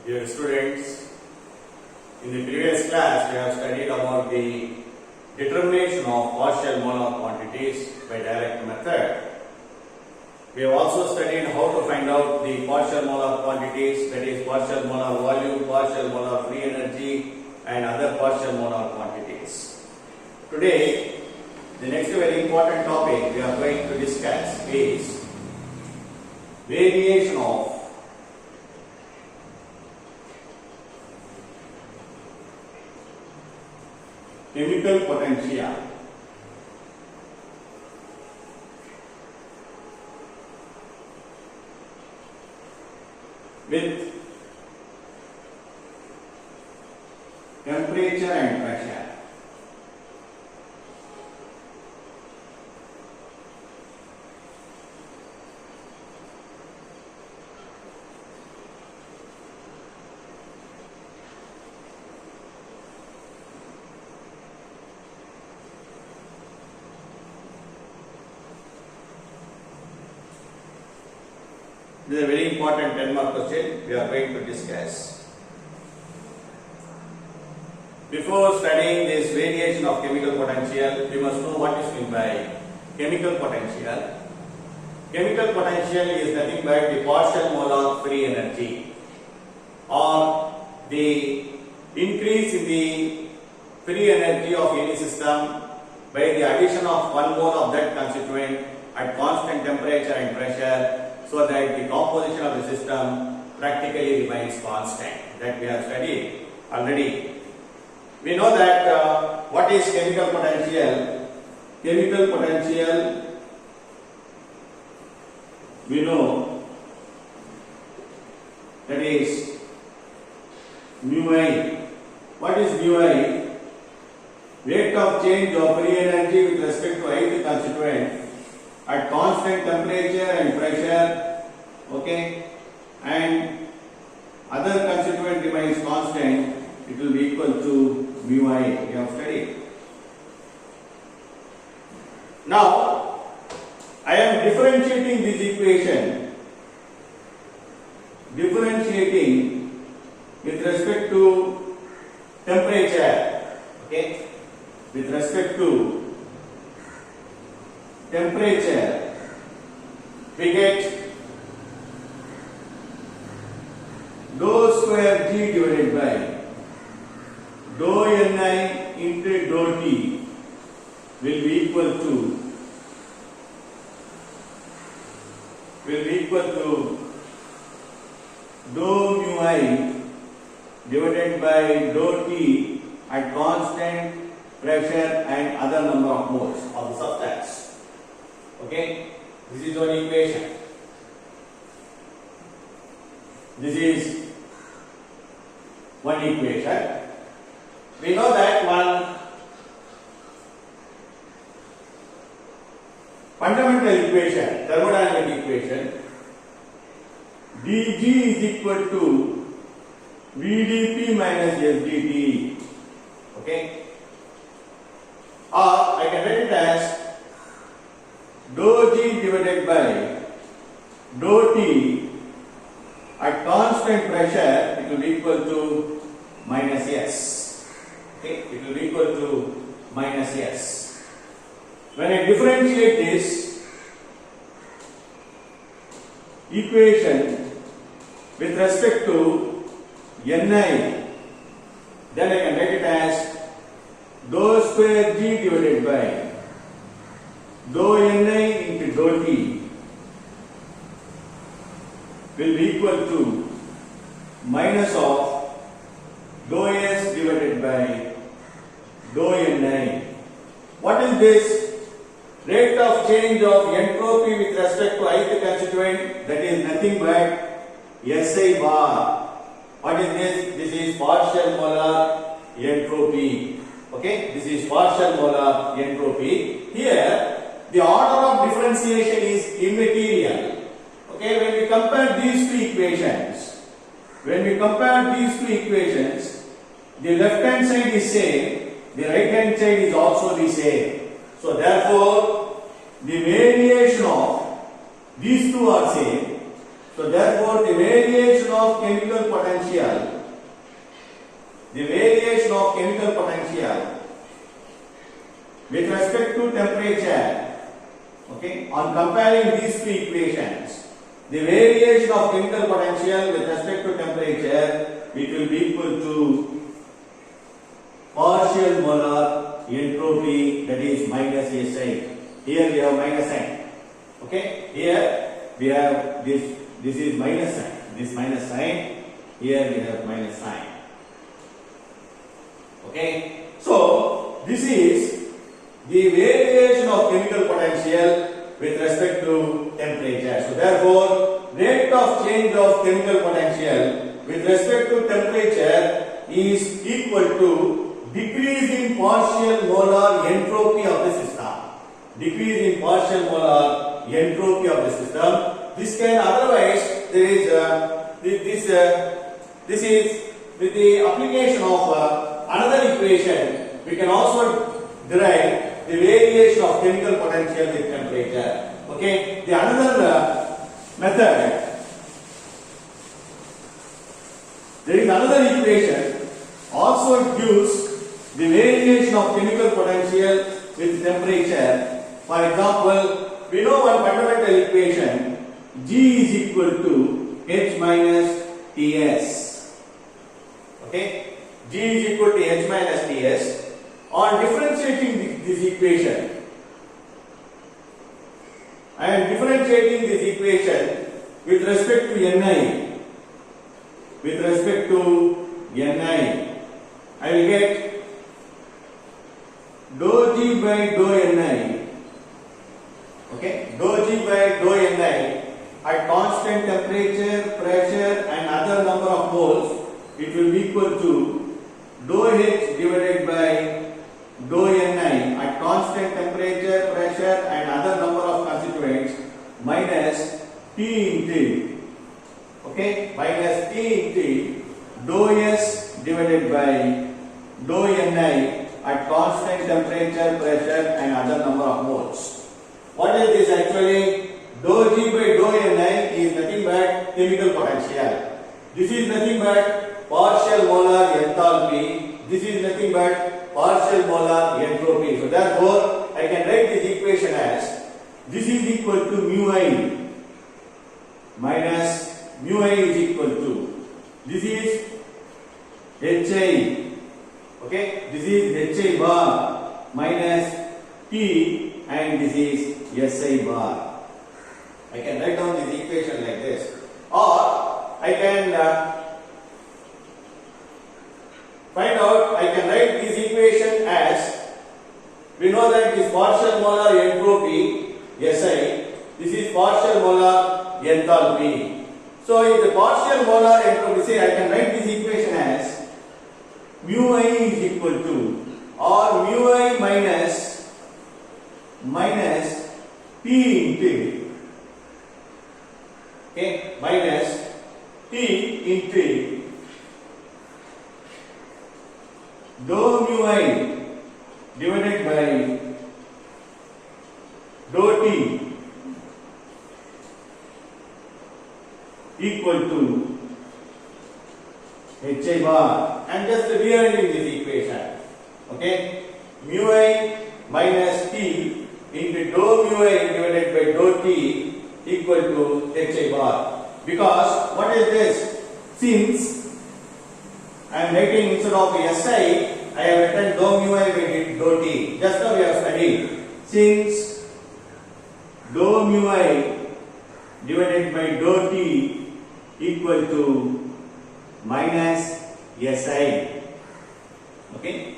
Dear students, in the previous class we have studied about the determination of partial molar quantities by direct method. We have also studied how to find out the partial molar quantities, that is partial molar volume, partial molar free energy and other partial molar quantities. Today, the next very important topic we are going to discuss is variation of chemical potential with temperature and pressure. This is a very important 10-mark question we are going to discuss. Before studying this variation of chemical potential, we must know what is meant by chemical potential. Chemical potential is nothing but the partial molar free energy or the increase in the free energy of any system by the addition of 1 mole of that constituent at constant temperature and pressure, so that the composition of the system practically remains constant. That we have studied already. We know that what is chemical potential? Chemical potential, we know that is mu I. What is mu I? Rate of change of free energy with respect to ith constituent at constant temperature and pressure, okay, and other constituent remains constant, it will be equal to mu I. We have studied. Now, I am differentiating this equation, differentiating with respect to temperature, okay, with respect to temperature, we get dou square G divided by dou Ni into dou T will be equal to dou mu I divided by dou T at constant pressure and other number of moles of the substance. Okay, this is one equation. This is one equation. We know that one fundamental equation, thermodynamic equation, dG is equal to VdP minus SdT. Okay, or I can write it as dou G divided by dou T at constant pressure, it will be equal to minus S. Okay, it will be equal to minus S. When I differentiate this equation with respect to Ni, then I can write it as dou square G divided by dou Ni into dou T will be equal to minus of dou S divided by dou Ni. What is this? Rate of change of entropy with respect to ith constituent, that is nothing but SI bar. What is this? This is partial molar entropy. Okay, this is partial molar entropy. Here, the order of differentiation is immaterial. Okay, when we compare these two equations, the left hand side is same, the right hand side is also the same. So therefore, the variation of these two are same. So therefore the variation of chemical potential, with respect to temperature, okay, on comparing these two equations, the variation of chemical potential with respect to temperature, it will be equal to partial molar entropy, that is minus SI. Here we have minus sign. Okay, here we have this is minus sign, this minus sign, here we have minus sign. Okay, so this is the variation of chemical potential with respect to temperature. So therefore, rate of change of chemical potential with respect to temperature is equal to decrease in partial molar entropy of the system. Decrease in partial molar entropy of the system. This can otherwise there is this is with the application of another equation. We can also derive the variation of chemical potential with temperature. Okay, the another method. There is another equation also gives the variation of chemical potential with temperature. For example, we know one fundamental equation, G is equal to H minus Ts. Okay, G is equal to H minus Ts. On differentiating this equation, I am differentiating this equation with respect to Ni. With respect to Ni, I will get dou G by dou Ni. Okay, dou G by dou Ni at constant temperature, pressure and other number of moles, it will be equal to dou H divided by dou Ni at constant temperature, pressure and other number of constituents minus T into, okay, minus T into dou S divided by dou Ni at constant temperature, pressure and other number of moles. What is this actually? Dou G by dou Ni is nothing but chemical potential. This is nothing but partial molar enthalpy. This is nothing but partial molar entropy. So therefore, I can write this equation as this is equal to mu I minus mu I is equal to, this is Hi, okay, this is Hi bar minus T and this is Si bar. I can write down this equation like this, or I can find out, I can write this equation as, we know that this partial molar entropy Si, this is partial molar enthalpy. So if the partial molar entropy, say I can write this equation as mu I is equal to, or mu I minus T into, okay, minus T into dou mu I divided by dou T equal to Hi bar. I am just rearranging this equation. Okay, mu I minus T into dou mu I divided by dou T equal to Hi bar. Because what is this? Since I am writing instead of Si, I have written dou mu I by dou T. Just now we have studied. Since dou mu I divided by dou T equal to minus Si. Okay,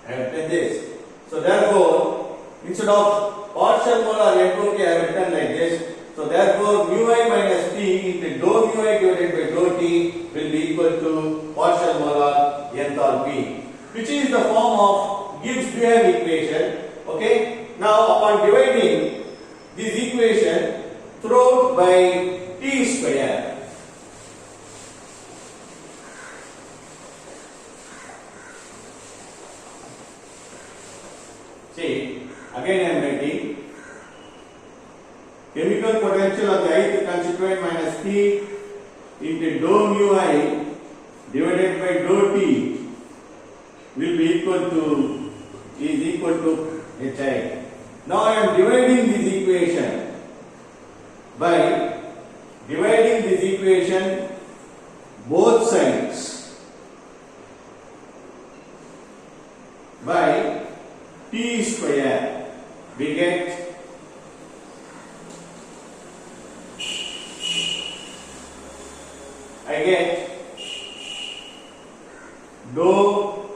I have written this. So therefore, instead of partial molar entropy, I have written like this. So therefore, mu I minus T into dou mu I divided by dou T will be equal to partial molar enthalpy, which is the form of Gibbs-Duhem equation. Okay. Now, upon dividing this equation throughout by T square, see, again I am writing chemical chemical potential of the ith constituent minus T into dou mu I divided by dou T will be equal to Hi. Now I am dividing this equation by dividing this equation both sides by T square. We get dou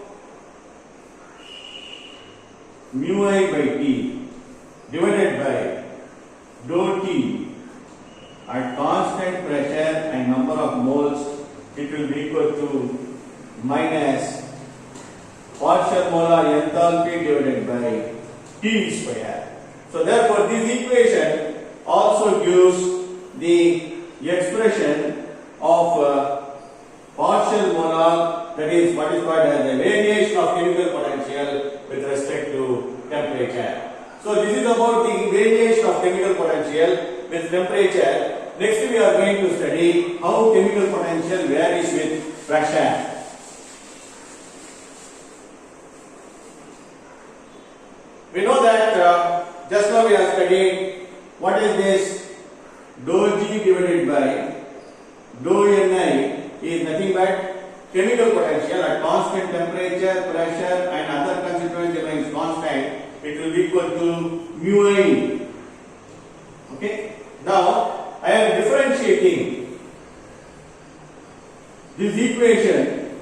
mu I by T divided by dou T at constant pressure and number of moles, it will be equal to minus partial molar enthalpy divided by T square. So therefore this equation also gives the expression of partial molar, that is what is called as the variation of chemical potential with respect to temperature. So this is about the variation of chemical potential with temperature. Next we are going to study how chemical potential varies with pressure. We know that just now we are studying what is this dou G divided by dou Ni is nothing but chemical potential at constant temperature, pressure and other constituent remains constant. It will be equal to mu I. Okay. Now I am differentiating this equation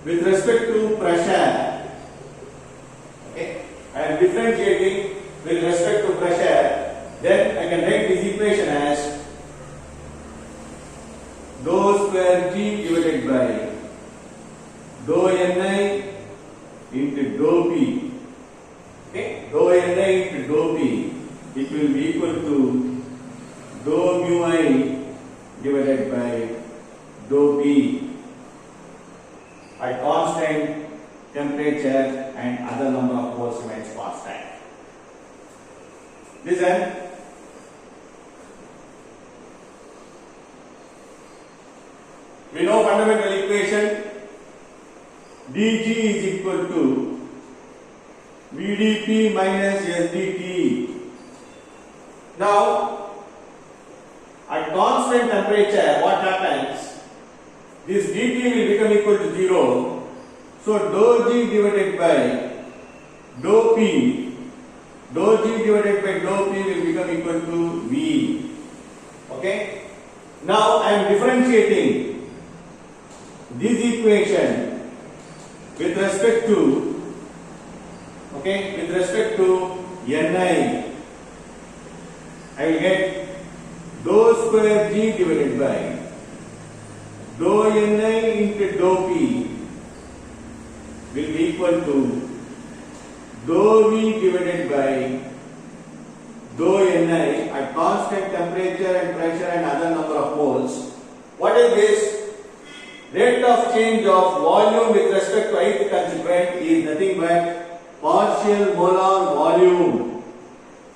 with respect to pressure. Okay. I am differentiating with respect to pressure. Then I can write this equation as dou square G divided by dou Ni into dou P. Okay, dou Ni into dou P, it will be equal to dou mu I divided by dou P at constant temperature and other number of moles remains constant. Listen. We know fundamental equation dG is equal to VdP minus SdT. Now, at constant temperature, what happens? This dt will become equal to 0. So, dou G divided by dou P, dou G divided by dou P will become equal to V. Okay? Now, I am differentiating this equation with respect to Ni. I will get dou square G divided by dou Ni into dou P will be equal to dou V divided by dou Ni at constant temperature and pressure and other number of moles. What is this? Rate of change of volume with respect to ith constituent is nothing but partial molar volume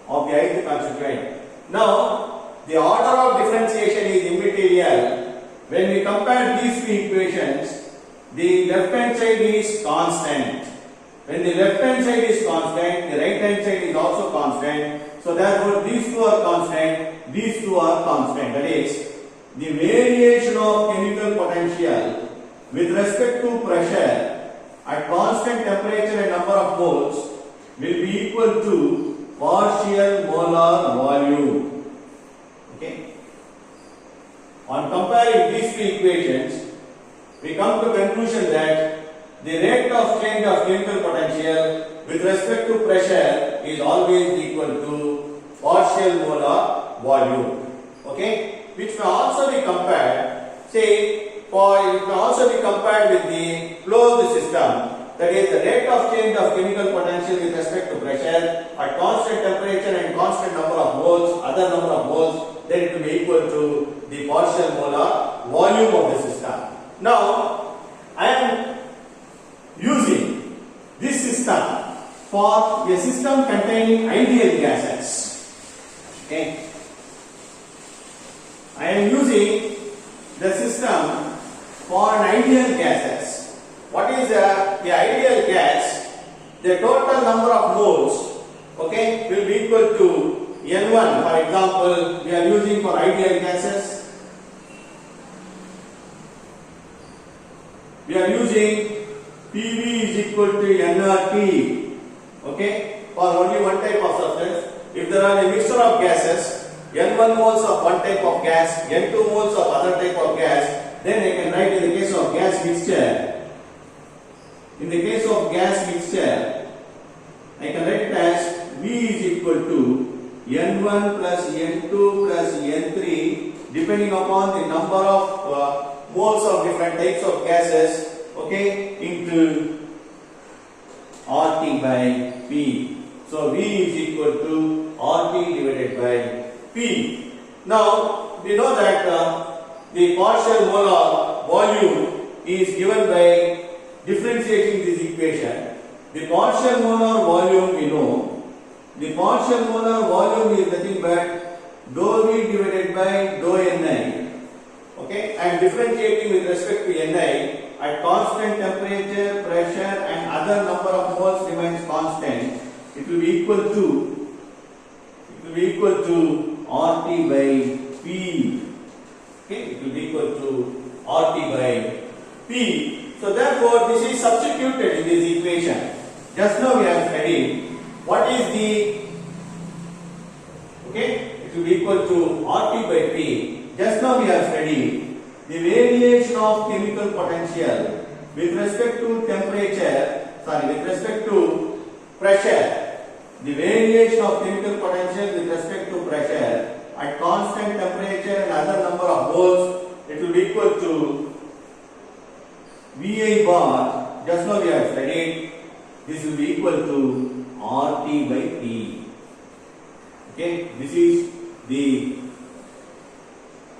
of the ith constituent. Now, the order of differentiation is immaterial. When we compare these two equations, the left hand side is constant. When the left hand side is constant, the right hand side is also constant. So therefore, these two are constant, these two are constant. That is, the variation of chemical potential with respect to pressure at constant temperature and number of moles will be equal to partial molar volume. Okay. On comparing these two equations, we come to conclusion that the rate of change of chemical potential with respect to pressure is always equal to partial molar volume. Okay. Which may also be compared, it may also be compared with the closed system. That is, the rate of change of chemical potential with respect to pressure at constant temperature and constant number of moles, other number of moles, then it will be equal to the partial molar volume of the system. Now, I am using this system for a system containing ideal gases. Okay. I am using the system for ideal gases. What is the ideal gas? The total number of moles, okay, will be equal to N1. For example, we are using for ideal gases. We are using PV is equal to nRT, okay, for only one type of substance. If there are a mixture of gases, N1 moles of one type of gas, N2 moles of other type of gas, then I can write in the case of gas mixture. In the case of gas mixture, I can write it as V is equal to N1 plus N2 plus N3 depending upon the number of moles of different types of gases, okay, into RT by P. So V is equal to RT divided by P. Now we know that the partial molar volume is given by differentiating this equation. The partial molar volume we know. The partial molar volume is nothing but dou V divided by dou Ni. Okay, I am differentiating with respect to Ni at constant temperature, pressure, and other number of moles remains constant. It will be equal to RT by P. Okay, it will be equal to RT by P. So therefore, this is substituted in this equation. Just now we have studied what is the, okay, it will be equal to RT by P. Just now we have studied the variation of chemical potential with respect to temperature, with respect to pressure. The variation of chemical potential with respect to pressure at constant temperature and other number of moles, it will be equal to VI bar. Just now we have studied, this will be equal to RT by P. Okay, this is the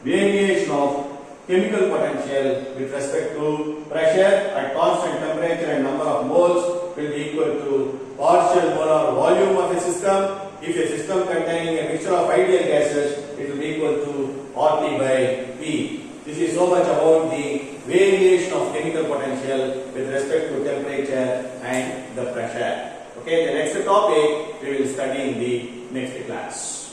variation of chemical potential with respect to pressure at constant temperature and number of moles will be equal to partial molar volume of a system. If a system containing a mixture of ideal gases, it will be equal to RT by P. This is so much about the variation of chemical potential with respect to temperature and the pressure. Okay, the next topic we will study in the next class.